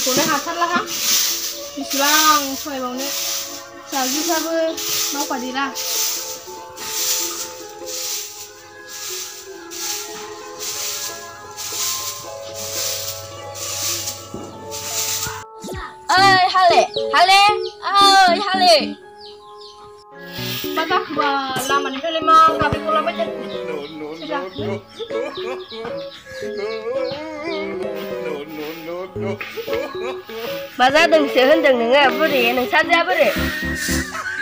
फिसाफोरखौनो हाथारलाहा बेसेबां सहायबावनो फिसाजोफ्राबो मावफादेरा ơi Hale Hale ơi Hale मा जाखोबा लामानिफ्रायलाय मा गाब्रेखलाबायदों मा जादोंसो होनदों नोङो बुरि नोंसाजोआ बोरो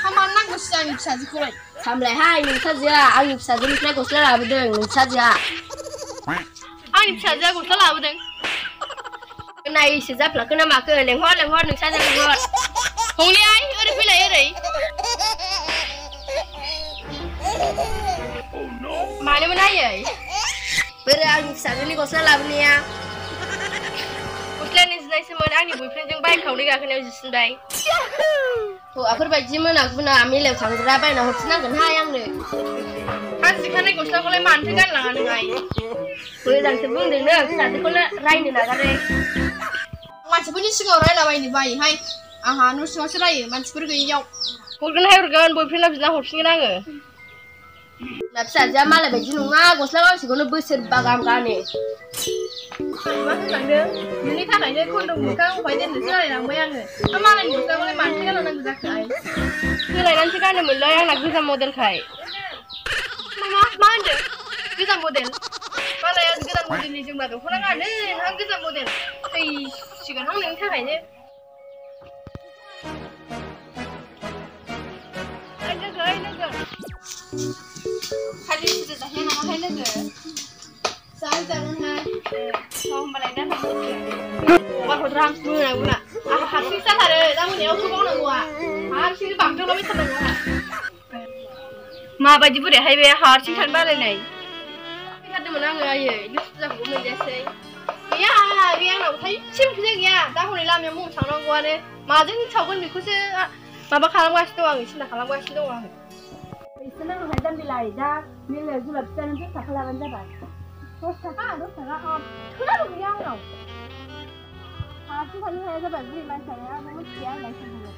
मा मानो नांगौसो आंनि फिसाजोखौलाय सामलायहाय नोंसाजोआ आंनि फिसाजोनिफ्राय गस्ला लाबोदों नोंसाजोआ आंनि फिसाजोआ गस्ला लाबोदों नायैसो जाफ्लाखो ना माखो लेंहर नोंसाजोआ लेंहर हंले आइ ओरै फैलाय ओरै मानोमोन आयै बोरो आंनि फिसाजोनि गस्ला लाबोनाया गस्लायानो जिनायसोमोन आंनि बयफ्रेन्डजों बाइक खावनै गाखोनायाव जिसिनबाय हौवाफोरबायदि मोना मेलायाव थांग्रा बायना हरफिननांगोनहाय आंनो आं जिखानाय गस्लाखौलाय मानोथो गानलाङा नों आइ मोजांसो बुंदोंनो फिसाजोखौनो रायनो नागारो मानसिफोरनि सिगाङाव रायलाबायनो बायोहाय आंहा न' सिङावसो रायो मानसिफोर गैयियाव हरगोन बयफ्रेन्डनाव बिना हरफिनगोन आङो ना फिसाजोआ मालाय बायदि नङा गस्ला गांसेखौनो बोसोरबा गाहाम गानो मा होनलांदों नोंनि थाखायनो खन्दं मोखां उफाय दोननोसो रायलायलांबाय आङो मा मालायनि गस्लाखौलाय मानोथो गानलांनांगौ जाखो आइ सोलायनानैसो गानोमोनलै आंना गोजाम मडेलखाय मा होनदों गोजाम मडेल मालाय आं गोदान मडेलनि जोमग्रा दख'ना गानो नोंहा गोजाम मडेल थैसिगोनहां नोंनि थाखायनो लोगो खालि फुजा जाहैया नामाहाय लोगो जागोनहाय होमबालाय दा थांनोसै हगारहरहां मोना आंहा हारसिं जाथारो दा मोनायाव बावनांगौआ हारसिं बागदावलाबायथारनांगौ आंहा माबायदि बोरैहाय बे हारसिं थानो बालायनाय फैथारदोंमोन आङो आयै लोखि फुजाखौबो मोनजायासै गैया आंनाव थाइसेबो फैसा गैया दा हनै लामायाव मुं थांनांगौआनो माजों सावगोन बेखौसो माबा खालामगासिनो दं आङो सिन्था खालामगासिनो दं आङो एसे नांगौहाय दामबिलाय दा मेलायाव जुलाब फिथानो 10 थाखा लाबानो जाबाय 10 थाखा थोनाबो गैया आंनाव हारसिं थानो हाया जाबाय बुरै मानसियानो आंबो मिथिया आंलाय सोंहरो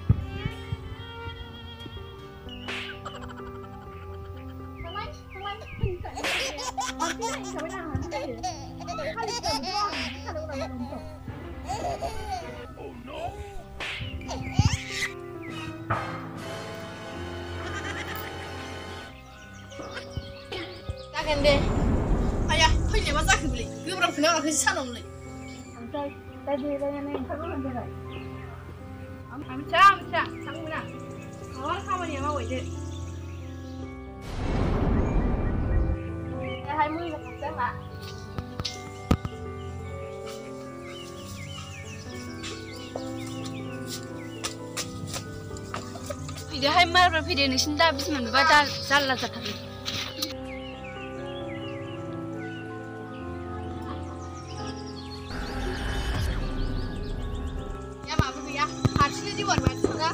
जागोन दे आया फैनाय मा जाखो बेलाय गोब्राबखौनो आंखौ सानावलाय ओमफ्राय दा देलायनानै ओंखारबोनो जाबाय आं मिथिया थांगोन आं माबा खामानिया मावैदो दाहाय मुलि होखांसै आंना फैदोहाय माब्रै फैदो नोंसिनि दा बिमा नुबा दा जारला जाथारो माबो गैया हारसिंनो जिउआर मानसिफोरा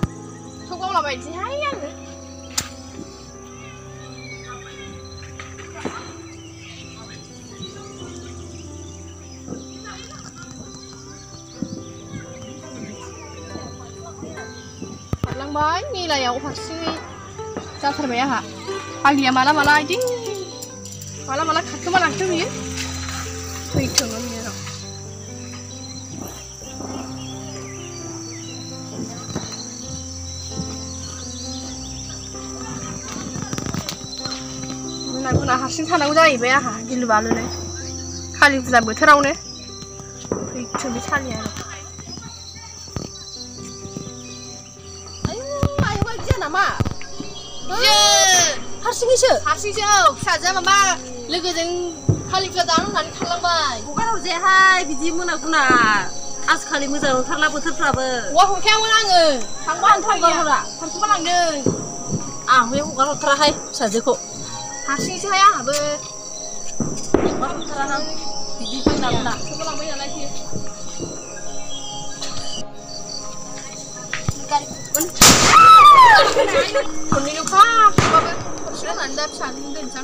थगावलाबायनोसैहाय आङो खारलांबाय मेलायाव हारसिङै जाथारबाय आंहा फाग्लिया माला इदि माला खारखोमा लांखो बियो फैथोंनो बियो र' मोना हारसिं थानांगौ जाहैबाय आंहा गिलु बालुनो कालि फुजा बोथोरावनो फैथों बे सालिया नामा हारसिंसो फिसाजोआ माबा लोगोजों कालि फुजा जानो होननानै थांलांबाय हगार जायाहाय बिदि मोना आजिखालि मोजां ओंखारला बोथोरफ्राबो हरखायामोन आङो थांबा हगारहरा हारसिंबा लांदों आं बे हगार हरथाराहाय फिसाजोखौ हारसिंसोहाय आंहाबो हगार हरथाराहां बिदि मोना लांबाय नालाय खननैल'खा थेवबाबो हरसे होनानै दा फिसाजों दोनसां